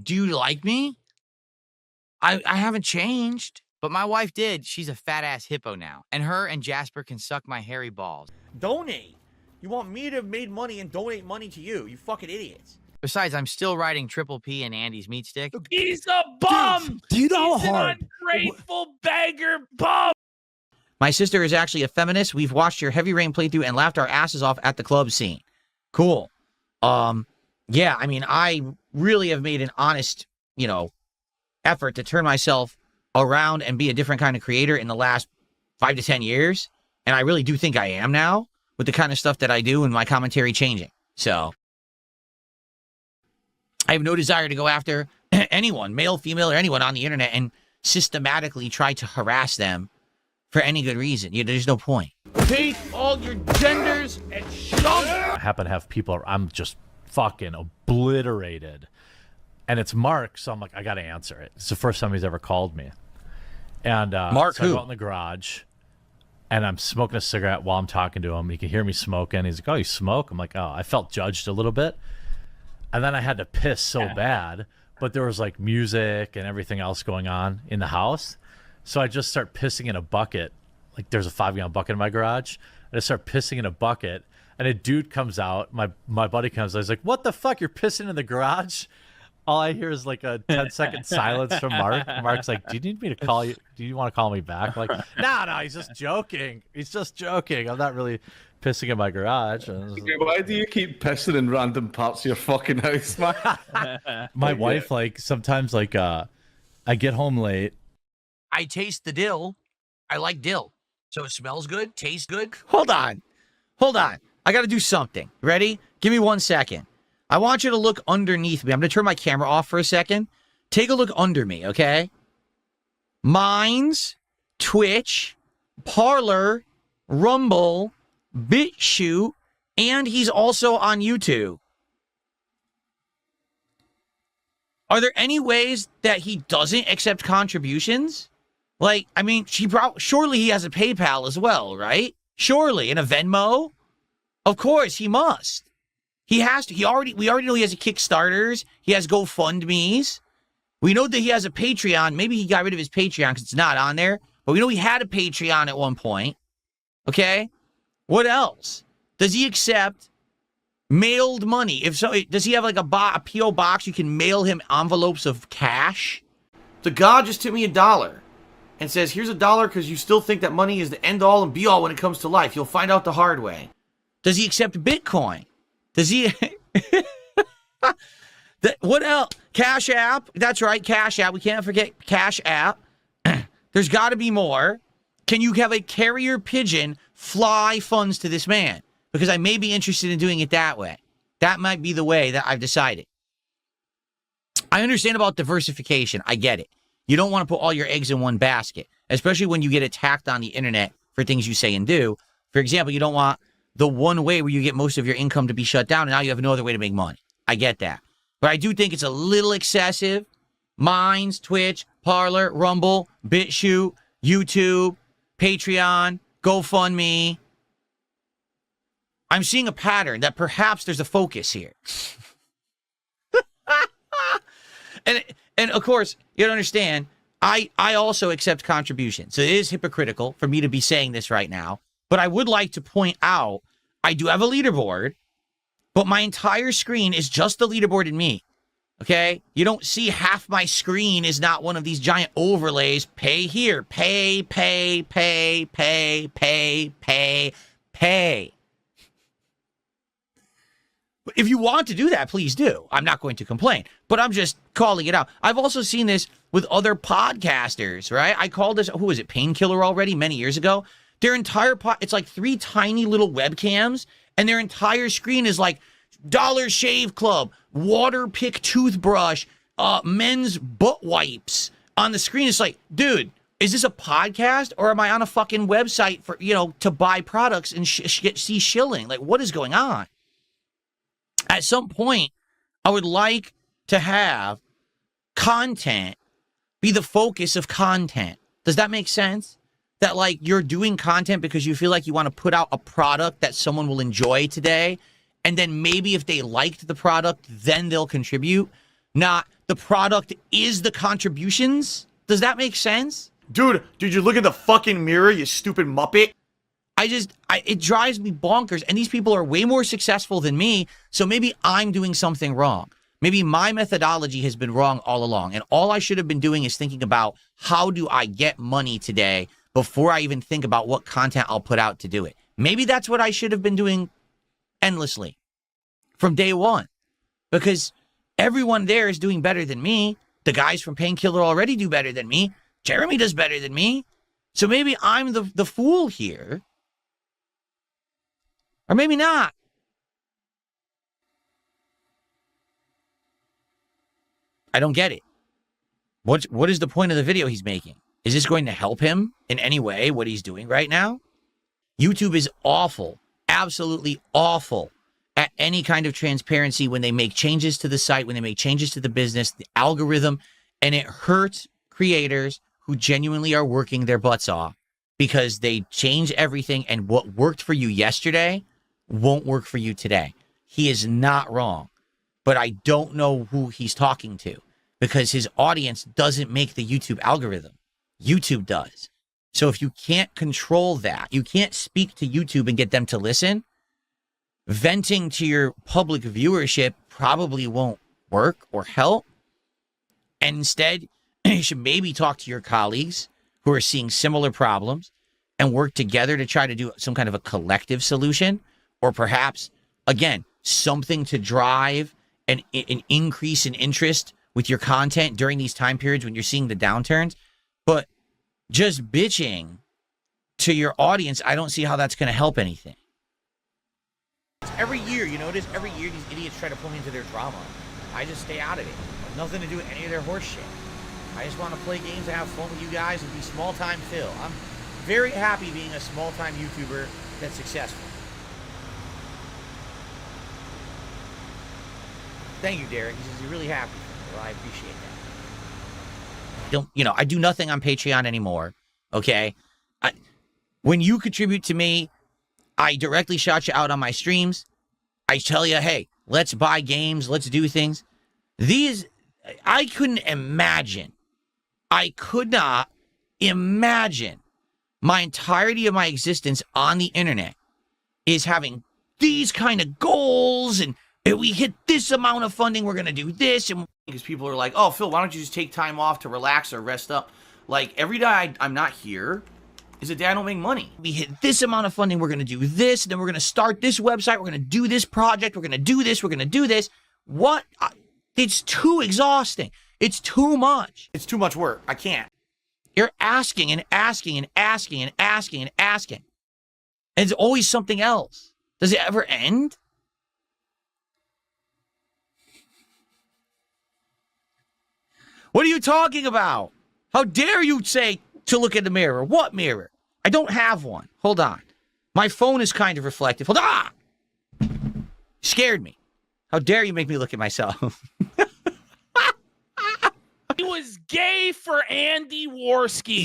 Do you like me? I haven't changed. But my wife did. She's a fat-ass hippo now. And her and Jasper can suck my hairy balls. Donate. You want me to have made money and donate money to you? You fucking idiots. Besides, I'm still riding Triple P and Andy's meat stick. He's a bum. Do you know He's how hard? an ungrateful beggar bum. My sister is actually a feminist. We've watched your Heavy Rain playthrough and laughed our asses off at the club scene. Cool. Yeah, I mean, I really have made an honest, effort to turn myself around and be a different kind of creator in the last 5 to 10 years. And I really do think I am now with the kind of stuff that I do and my commentary changing. So I have no desire to go after anyone, male, female, or anyone on the internet and systematically try to harass them for any good reason. There's no point. Take all your genders and shove. I happen to have people, I'm just fucking obliterated. And it's Mark, so I'm like, I got to answer it. It's the first time he's ever called me. And Mark, so I who? go out in the garage, and I'm smoking a cigarette while I'm talking to him. He can hear me smoking. He's like, oh, you smoke? I'm like, oh, I felt judged a little bit. And then I had to piss so bad, but there was like music and everything else going on in the house. So I just start pissing in a bucket. Like there's a 5-gallon bucket in my garage. And I start pissing in a bucket, and a dude comes out. My buddy comes out. He's like, what the fuck? You're pissing in the garage? All I hear is like a 10-second silence from Mark. Mark's like, do you need me to call you? Do you want to call me back? I'm like, no, he's just joking. He's just joking. I'm not really pissing in my garage. Okay, why do you keep pissing in random parts of your fucking house, man? My wife, like, sometimes, like, I get home late. I taste the dill. I like dill. So it smells good, tastes good. Hold on. I got to do something. Ready? Give me 1 second. I want you to look underneath me. I'm going to turn my camera off for a second. Take a look under me, okay? Minds, Twitch, Parler, Rumble, BitChute, and he's also on YouTube. Are there any ways that he doesn't accept contributions? Like, I mean, surely he has a PayPal as well, right? Surely, and a Venmo? Of course, he must. He has to. We already know he has a Kickstarters. He has GoFundMe's. We know that he has a Patreon. Maybe he got rid of his Patreon because it's not on there. But we know he had a Patreon at one point. Okay? What else? Does he accept mailed money? If so, does he have like a P.O. box you can mail him envelopes of cash? The God just tipped me $1 and says, here's $1 because you still think that money is the end-all and be-all when it comes to life. You'll find out the hard way. Does he accept Bitcoin? Does he... What else? Cash App. That's right, Cash App. We can't forget Cash App. There's got to be more. Can you have a carrier pigeon fly funds to this man? Because I may be interested in doing it that way. That might be the way that I've decided. I understand about diversification. I get it. You don't want to put all your eggs in one basket, especially when you get attacked on the internet for things you say and do. For example, you don't want the one way where you get most of your income to be shut down, and now you have no other way to make money. I get that. But I do think it's a little excessive. Minds, Twitch, Parler, Rumble, BitChute, YouTube, Patreon, GoFundMe. I'm seeing a pattern that perhaps there's a focus here. And of course, you don't understand, I also accept contributions. So it is hypocritical for me to be saying this right now. But I would like to point out, I do have a leaderboard, but my entire screen is just the leaderboard and me. Okay? You don't see half my screen is not one of these giant overlays. Pay here. Pay. But if you want to do that, please do. I'm not going to complain, but I'm just calling it out. I've also seen this with other podcasters, right? I called this, who was it, Painkiller already many years ago? Their entire it's like 3 tiny little webcams, and their entire screen is like Dollar Shave Club, water pick toothbrush, men's butt wipes on the screen. It's like, dude, is this a podcast or am I on a fucking website for, to buy products and see shilling? Like, what is going on? At some point, I would like to have content be the focus of content. Does that make sense? That, like, you're doing content because you feel like you want to put out a product that someone will enjoy today, and then maybe if they liked the product, then they'll contribute. Not the product is the contributions. Does that make sense? Dude, you look at the fucking mirror, you stupid muppet. It drives me bonkers. And these people are way more successful than me. So maybe I'm doing something wrong. Maybe my methodology has been wrong all along. And all I should have been doing is thinking about how do I get money today before I even think about what content I'll put out to do it. Maybe that's what I should have been doing endlessly from day one. Because everyone there is doing better than me. The guys from Painkiller already do better than me. Jeremy does better than me. So maybe I'm the fool here. Or maybe not. I don't get it. What is the point of the video he's making? Is this going to help him in any way, what he's doing right now? YouTube is awful, absolutely awful at any kind of transparency when they make changes to the site, when they make changes to the business, the algorithm, and it hurts creators who genuinely are working their butts off because they change everything, and what worked for you yesterday won't work for you today. He is not wrong, but I don't know who he's talking to because his audience doesn't make the YouTube algorithm. YouTube does. So if you can't control that, you can't speak to YouTube and get them to listen, venting to your public viewership probably won't work or help. And instead, you should maybe talk to your colleagues who are seeing similar problems and work together to try to do some kind of a collective solution, or perhaps, again, something to drive an increase in interest with your content during these time periods when you're seeing the downturns. But just bitching to your audience, I don't see how that's going to help anything. Every year, you notice, every year these idiots try to pull me into their drama. I just stay out of it. Nothing to do with any of their horse shit. I just want to play games and have fun with you guys and be small-time Phil. I'm very happy being a small-time YouTuber that's successful. Thank you, Derek. He says you're really happy. Well, I appreciate that. I do nothing on Patreon anymore. Okay, when you contribute to me, I directly shout you out on my streams. I tell you, hey, let's buy games, let's do things. I couldn't imagine. I could not imagine my entirety of my existence on the internet is having these kind of goals, and if we hit this amount of funding, we're going to do this. And because people are like, oh, Phil, why don't you just take time off to relax or rest up? Like, every day I'm not here is a day I don't make money. We hit this amount of funding, we're going to do this, and then we're going to start this website, we're going to do this project, we're going to do this, we're going to do this. What? It's too exhausting. It's too much. It's too much work. I can't. You're asking and asking and asking and asking and asking. And it's always something else. Does it ever end? What are you talking about? How dare you say to look in the mirror? What mirror? I don't have one. Hold on. My phone is kind of reflective. Hold on. Scared me. How dare you make me look at myself? He was gay for Andy Worski.